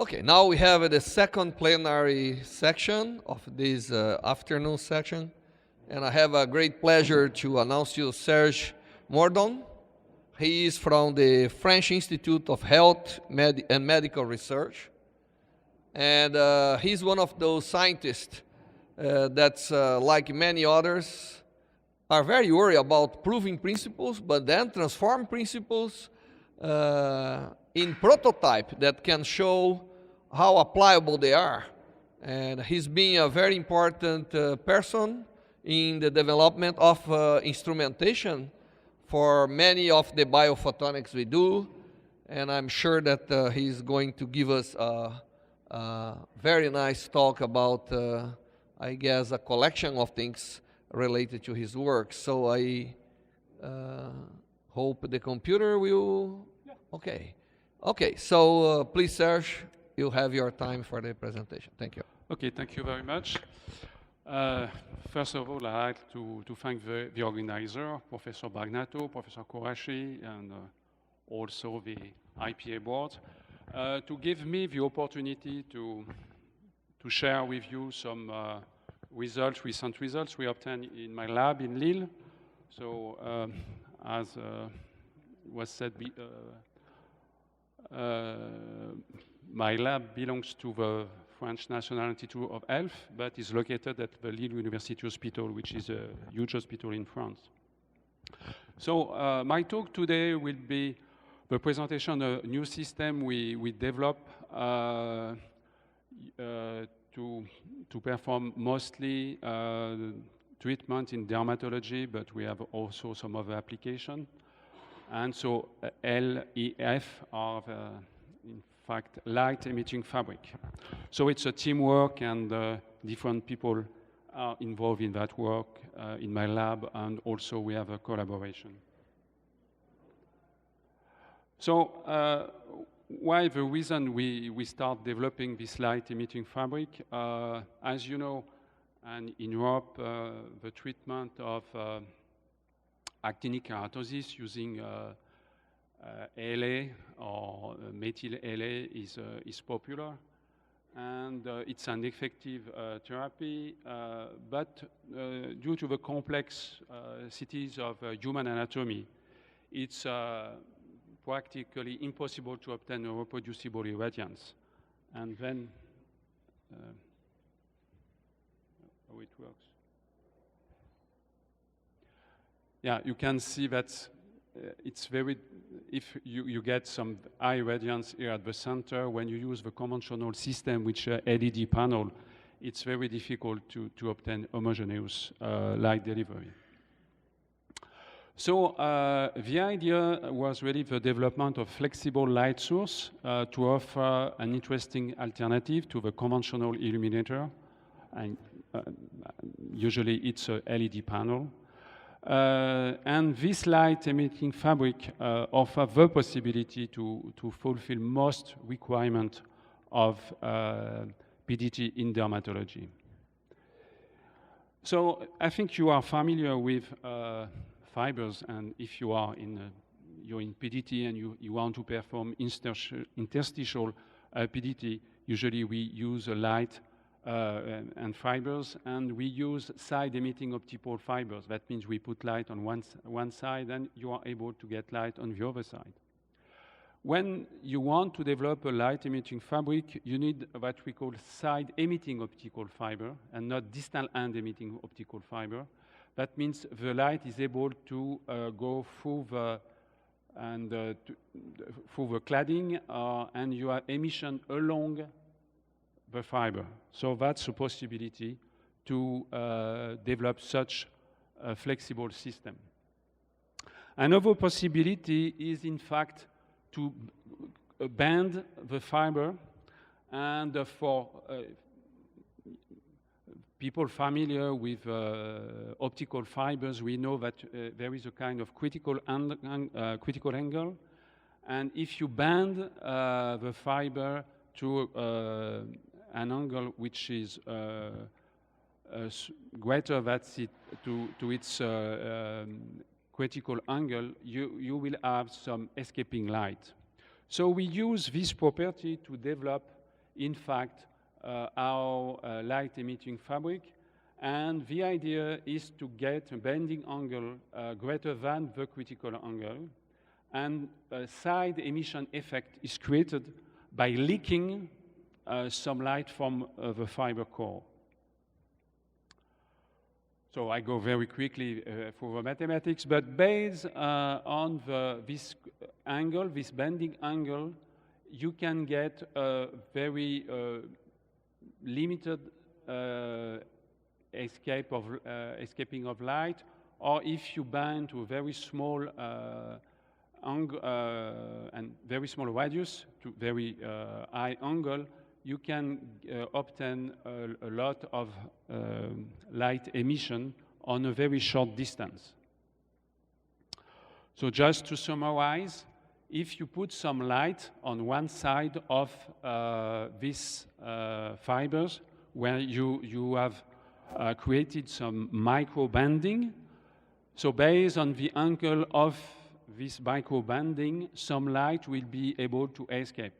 Okay, now we have the second plenary section of this afternoon section, and I have a great pleasure to announce to you Serge Mordon. He is from the French Institute of Health and Medical Research, and he's one of those scientists that's like many others are very worried about proving principles, but then transform principles in prototype that can show how applicable they are. And he's been a very important person in the development of instrumentation for many of the biophotonics we do. And I'm sure that he's going to give us a very nice talk about, I guess, a collection of things related to his work. So I hope the computer will... Yeah. Okay. Okay, so please, Serge, you have your time for the presentation. Thank you. Okay, thank you very much. First of all, I'd like to thank the organizer, Professor Bagnato, Professor Korashi, and also the IPA board, to give me the opportunity to share with you some recent results we obtained in my lab in Lille. So, as was said, my lab belongs to the French National Institute of Health, but is located at the Lille University Hospital, which is a huge hospital in France. So my talk today will be the presentation of a new system we developed to perform mostly treatment in dermatology, but we have also some other application. And so LEF are in fact light-emitting fabric. So it's a teamwork, and different people are involved in that work in my lab, and also we have a collaboration. So why the reason we start developing this light-emitting fabric? As you know, and in Europe, the treatment of actinic keratosis using ALA or methyl ALA is popular, and it's an effective therapy, but due to the complexities of human anatomy, it's practically impossible to obtain a reproducible irradiance. And then, how it works. Yeah, you can see that it's very, if you get some high radiance here at the center, when you use the conventional system, which LED panel, it's very difficult to obtain homogeneous light delivery. So the idea was really the development of flexible light source to offer an interesting alternative to the conventional illuminator. And usually it's a LED panel. And this light-emitting fabric offers the possibility to fulfill most requirements of PDT in dermatology. So I think you are familiar with fibers, and if you are you're in PDT and you want to perform interstitial PDT, usually we use a light and fibers, and we use side-emitting optical fibers. That means we put light on one side, and you are able to get light on the other side. When you want to develop a light-emitting fabric, you need what we call side-emitting optical fiber, and not distal-end-emitting optical fiber. That means the light is able to go through the cladding, and you have emission along the fiber. So that's a possibility to develop such a flexible system. Another possibility is, in fact, to bend the fiber, and for people familiar with optical fibers, we know that there is a kind of critical angle, and if you bend the fiber to an angle which is greater than to its critical angle, you will have some escaping light. So we use this property to develop in fact, our light-emitting fabric. And the idea is to get a bending angle greater than the critical angle. And a side emission effect is created by leaking some light from the fiber core. So I go very quickly through the mathematics, but based on this angle, this bending angle, you can get a very limited escaping of light, or if you bend to a very small angle and very small radius to very high angle, you can obtain a lot of light emission on a very short distance. So just to summarize, if you put some light on one side of these fibers where you have created some micro banding, so based on the angle of this micro banding, some light will be able to escape.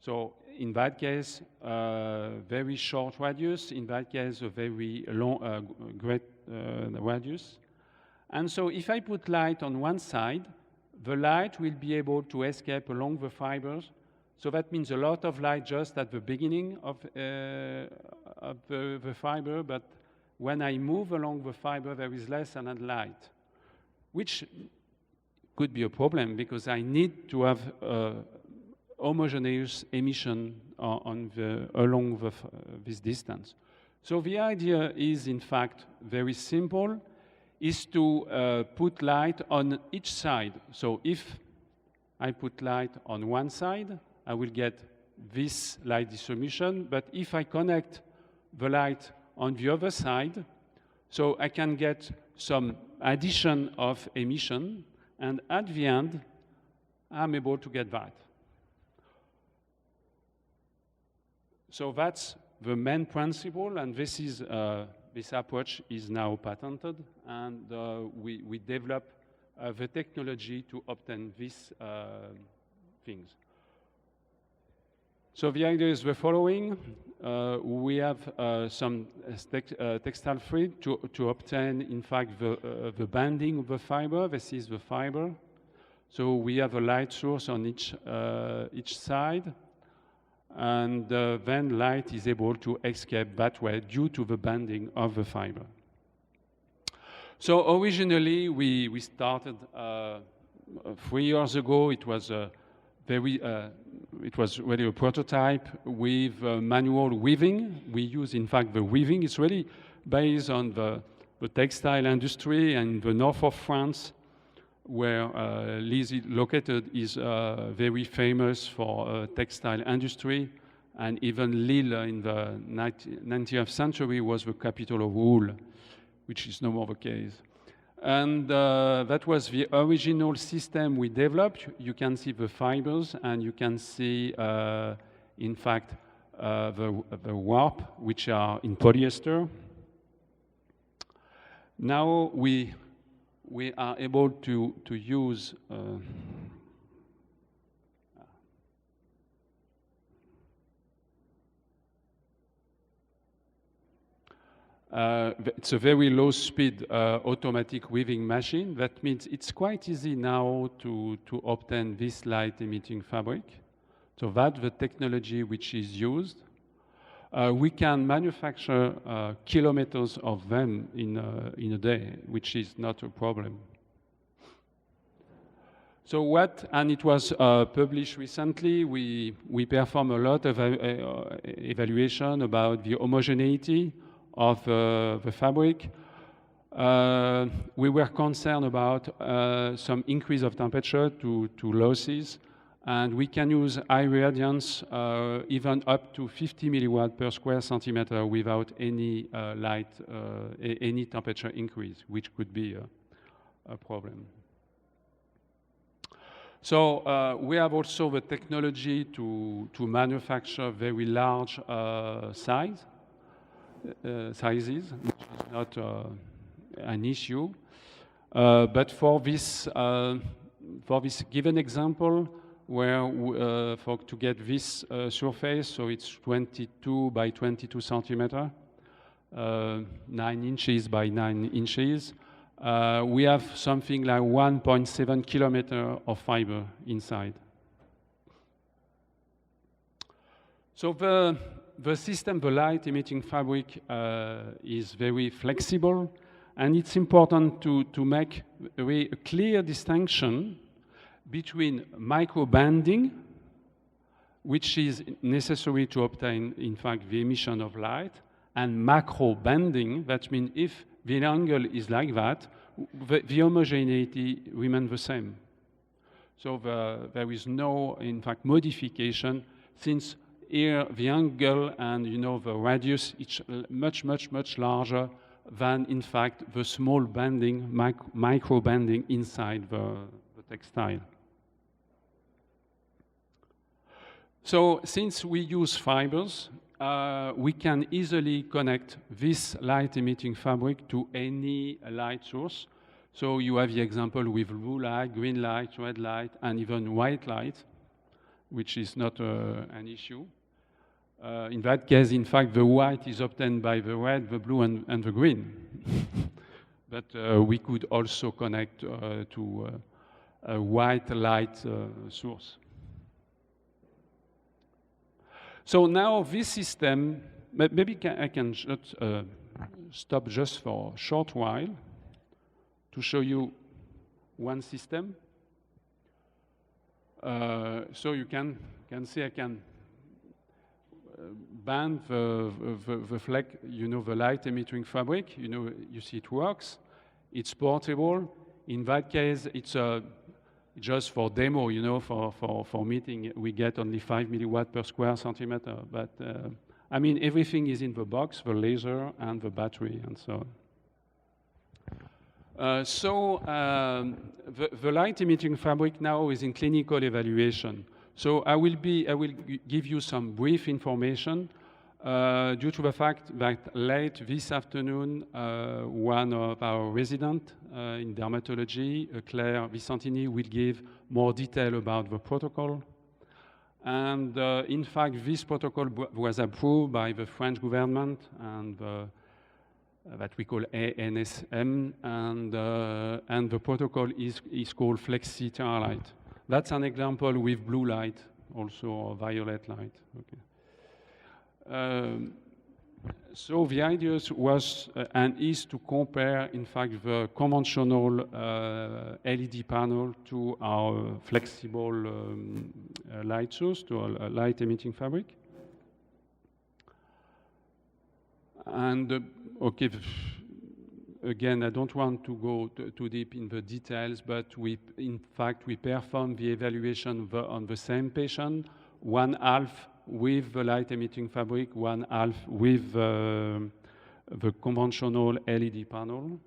So in that case, very short radius. In that case, a very long, great radius. And so if I put light on one side, the light will be able to escape along the fibers. So that means a lot of light just at the beginning of the fiber, but when I move along the fiber, there is less and light, which could be a problem because I need to have homogeneous emission along this distance. So the idea is, in fact, very simple, is to put light on each side. So if I put light on one side, I will get this light distribution, but if I connect the light on the other side, so I can get some addition of emission, and at the end, I'm able to get that. So that's the main principle, and this is this approach is now patented, and we develop the technology to obtain these things. So the idea is the following: we have some textile thread to obtain, in fact, the banding of the fiber. This is the fiber. So we have a light source on each side. And then light is able to escape that way due to the bending of the fiber. So originally we started 3 years ago. It was really a prototype with manual weaving. We use, in fact, the weaving. It's really based on the textile industry in the north of France, where Lizzie located, is very famous for textile industry, and even Lille in the 19th century was the capital of wool, which is no more the case. And that was the original system we developed. You can see the fibers, and you can see, in fact, the warp, which are in polyester. Now we are able to use it's a very low speed automatic weaving machine. That means it's quite easy now to obtain this light emitting fabric. So that's the technology which is used. We can manufacture kilometers of them in a day, which is not a problem. So and it was published recently. We performed a lot of evaluation about the homogeneity of the fabric. We were concerned about some increase of temperature to losses. And we can use high radiance, even up to 50 milliwatt per square centimeter without any any temperature increase, which could be a problem. So we have also the technology to manufacture very large sizes, which is not an issue. But for this given example, where to get this surface, so it's 22 by 22 centimeter, 9 inches by 9 inches. We have something like 1.7 kilometer of fiber inside. So the system, the light-emitting fabric, is very flexible, and it's important to make a clear distinction between microbanding, which is necessary to obtain, in fact, the emission of light, and macrobanding. That means if the angle is like that, the homogeneity remains the same. So there is no, in fact, modification, since here the angle and the radius is much larger than, in fact, the small banding, microbanding inside the textile. So since we use fibers, we can easily connect this light-emitting fabric to any light source. So you have the example with blue light, green light, red light, and even white light, which is not an issue. In that case, in fact, the white is obtained by the red, the blue, and the green. But we could also connect to a white light source. So now this system, maybe I can just, stop just for a short while to show you one system. So you can see I can band the the light-emitting fabric. You see it works. It's portable. In that case, it's just for demo, for meeting, we get only 5 milliwatt per square centimeter. But I mean, everything is in the box, the laser and the battery and so on. The light-emitting fabric now is in clinical evaluation. So I will give you some brief information due to the fact that late this afternoon, one of our residents in dermatology, Claire Vicentini, will give more detail about the protocol. And in fact, this protocol was approved by the French government and that we call ANSM, and the protocol is called flexi-terralite. That's an example with blue light, also, or violet light. Okay. So the idea was and is to compare, in fact, the conventional LED panel to our flexible light source, to a light-emitting fabric. And okay, again, I don't want to go too deep in the details, but in fact, we performed the evaluation on the same patient, one half with the light-emitting fabric, one half with the conventional LED panel.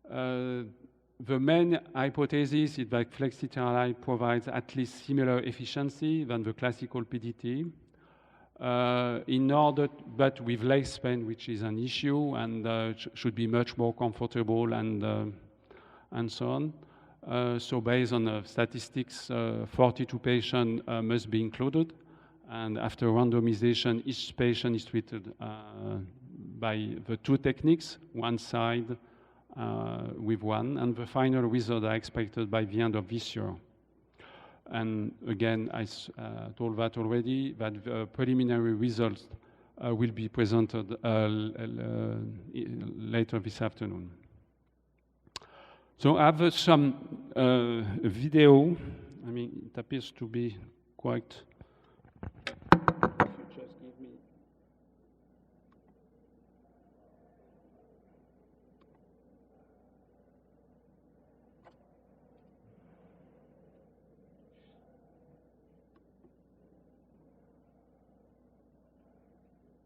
The main hypothesis is that flexi-terralite provides at least similar efficiency than the classical PDT. But with leg span, which is an issue, and should be much more comfortable and so on. So based on statistics, 42 patients must be included, and after randomization, each patient is treated by the two techniques, one side with one, and the final results are expected by the end of this year. And again, I told that already, that the preliminary results will be presented later this afternoon. So I have some video. I mean, it appears to be quite... Just give me...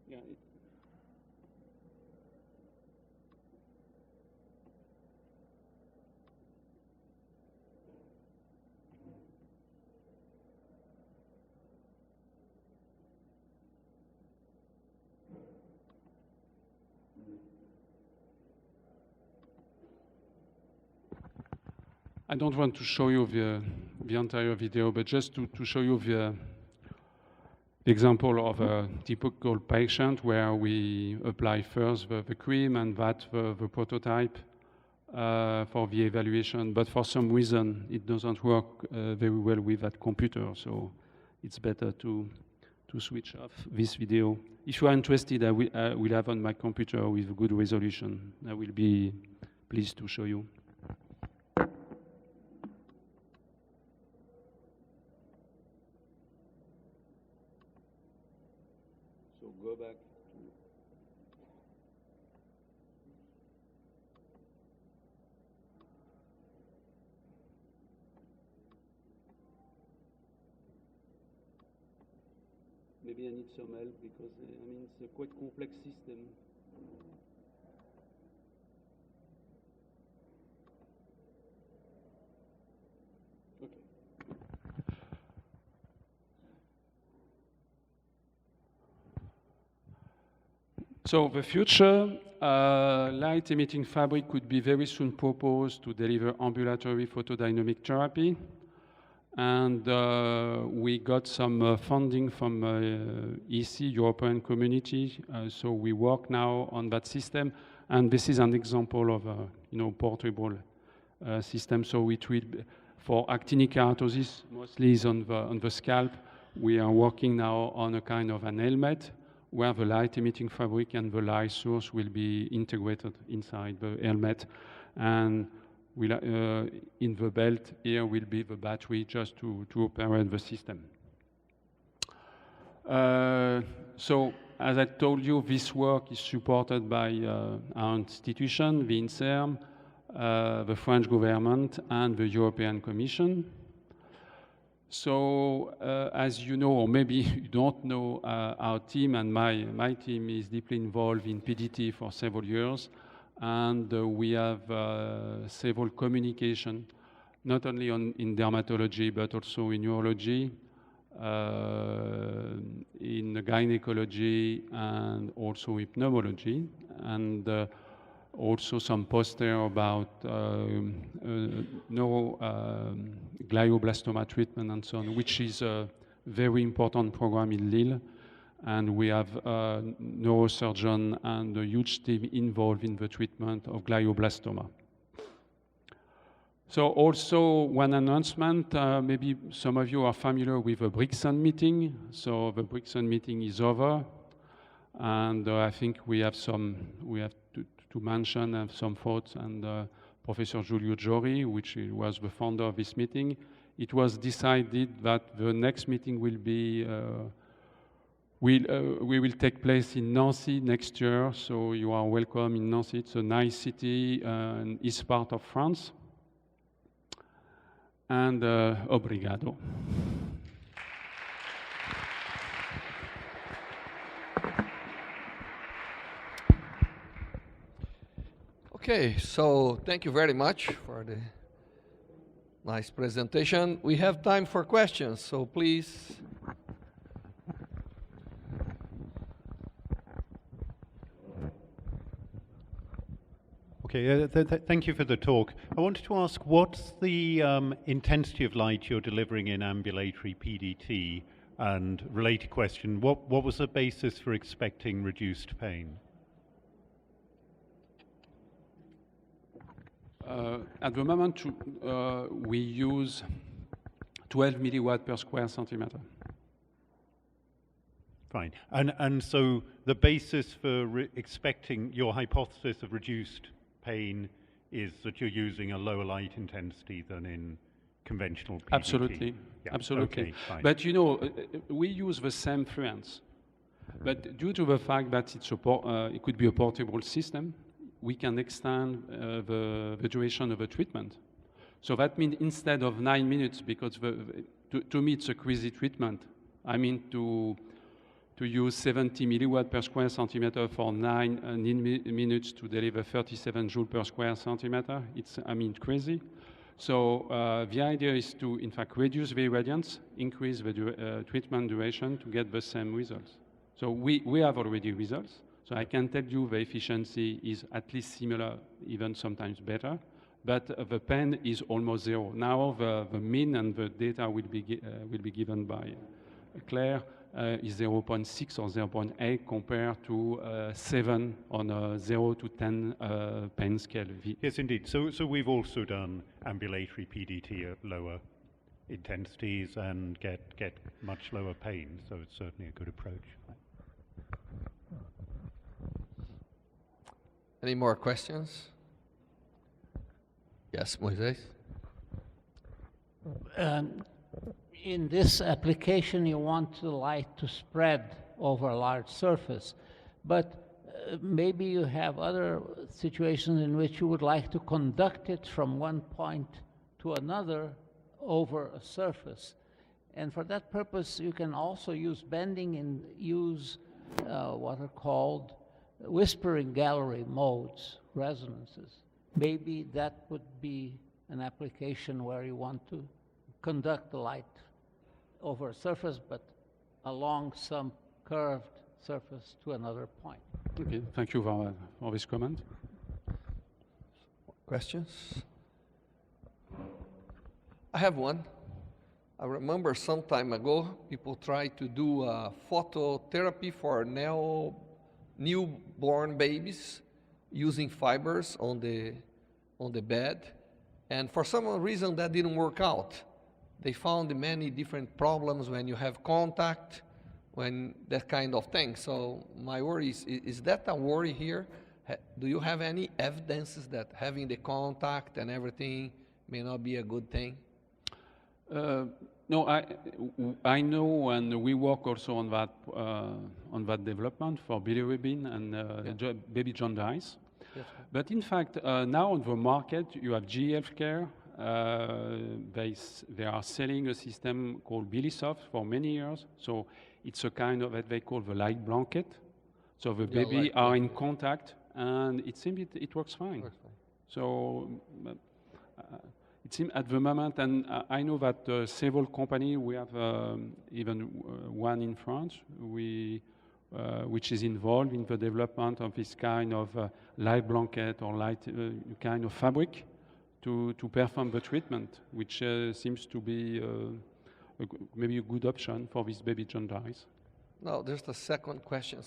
Yeah, I don't want to show you the the entire video, but just to show you the example of a typical patient where we apply first the cream and that the prototype for the evaluation, but for some reason it doesn't work very well with that computer, so it's better to switch off this video. If you are interested, I will have on my computer with good resolution. I will be pleased to show you. So go back. Maybe I need some help because I mean it's a quite complex system. Okay. So the future light-emitting fabric could be very soon proposed to deliver ambulatory photodynamic therapy. And we got some funding from EC, European Community, so we work now on that system. And this is an example of a portable system. So it will be for actinic keratosis, mostly is on the scalp. We are working now on a kind of an helmet where the light-emitting fabric and the light source will be integrated inside the helmet. And in the belt here will be the battery just to operate the system. So as I told you, this work is supported by our institution, the Inst, the French government, and the European Commission. So as you know, or maybe you don't know, our team and my team is deeply involved in PDT for several years. And we have several communication, not only in dermatology, but also in urology, in gynecology, and also in pneumology, and also some poster about glioblastoma treatment and so on, which is a very important program in Lille. And we have a neurosurgeon and a huge team involved in the treatment of glioblastoma. So also one announcement, maybe some of you are familiar with the Brixen meeting. So the Brixen meeting is over. And I think we have to mention some thoughts, and Professor Giulio Giori, which was the founder of this meeting. It was decided that the next meeting will be we will take place in Nancy next year, so you are welcome in Nancy. It's a nice city in east part of France. And obrigado. Okay, so thank you very much for the nice presentation. We have time for questions, so please. Okay, thank you for the talk. I wanted to ask, what's the intensity of light you're delivering in ambulatory PDT? And related question, what was the basis for expecting reduced pain? At the moment, we use 12 milliwatt per square centimeter. Fine. And so the basis for expecting your hypothesis of reduced pain is that you're using a lower light intensity than in conventional PDT? Absolutely. Yeah. Absolutely. Okay, fine. But you know, we use the same friends. But due to the fact that it could be a portable system, we can extend the duration of the treatment. So that means instead of 9 minutes, because to me it's a crazy treatment, I mean to use 70 milliwatt per square centimeter for 9 minutes to deliver 37 joules per square centimeter. It's, I mean, crazy. So the idea is to, in fact, reduce the irradiance, increase the treatment duration to get the same results. So we have already results. So I can tell you the efficiency is at least similar, even sometimes better. but the pen is almost zero. Now the mean and the data will be given by Claire is 0.6 or 0.8 compared to 7 on a 0 to 10 pen scale. Yes, indeed. So we've also done ambulatory PDT at lower intensities and get much lower pain. So it's certainly a good approach. Any more questions? Yes, Moises? In this application, you want the light to spread over a large surface, but maybe you have other situations in which you would like to conduct it from one point to another over a surface. And for that purpose, you can also use bending and use what are called whispering gallery modes, resonances. Maybe that would be an application where you want to conduct the light over a surface, but along some curved surface to another point. Okay, thank you for this comment. Questions? I have one. I remember some time ago, people tried to do phototherapy for newborn babies using fibers on the bed, and for some reason that didn't work out. They found many different problems when you have contact, when that kind of thing. So my worry is that a worry here? Do you have any evidences that having the contact and everything may not be a good thing? No, I know, and we work also on that development for bilirubin and baby jaundice. Yes. But in fact, now on the market, you have GE Healthcare. They are selling a system called BiliSoft for many years. So it's a kind of what they call the light blanket. So the baby are in contact, and it seems it works fine. So it seems at the moment, and I know that several companies, we have even one in France, which is involved in the development of this kind of light blanket or light kind of fabric to perform the treatment, which seems to be maybe a good option for this baby jaundice. Now, there's the second question.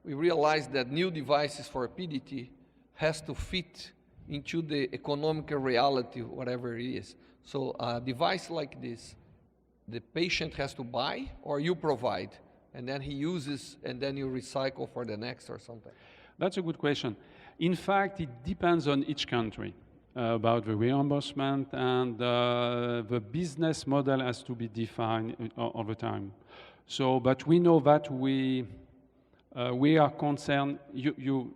We realize that new devices for PDT has to fit into the economic reality, whatever it is. So a device like this, the patient has to buy or you provide, and then he uses and then you recycle for the next or something? That's a good question. In fact, it depends on each country about the reimbursement, and the business model has to be defined all the time. So, but we know that we are concerned,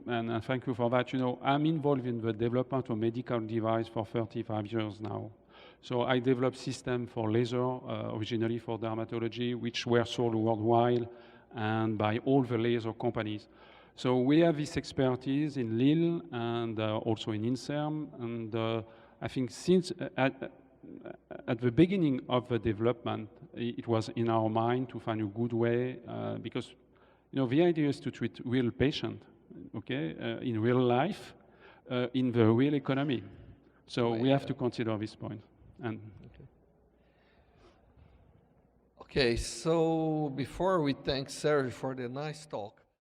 and thank you for that. You know, I'm involved in the development of medical device for 35 years now. So I developed system for laser, originally for dermatology, which were sold worldwide and by all the laser companies. So we have this expertise in Lille and also in Inserm, and I think since at the beginning of the development, it was in our mind to find a good way, because you know, the idea is to treat real patient, okay, in real life, in the real economy. So we have to consider this point. And okay, so before we thank Serge for the nice talk,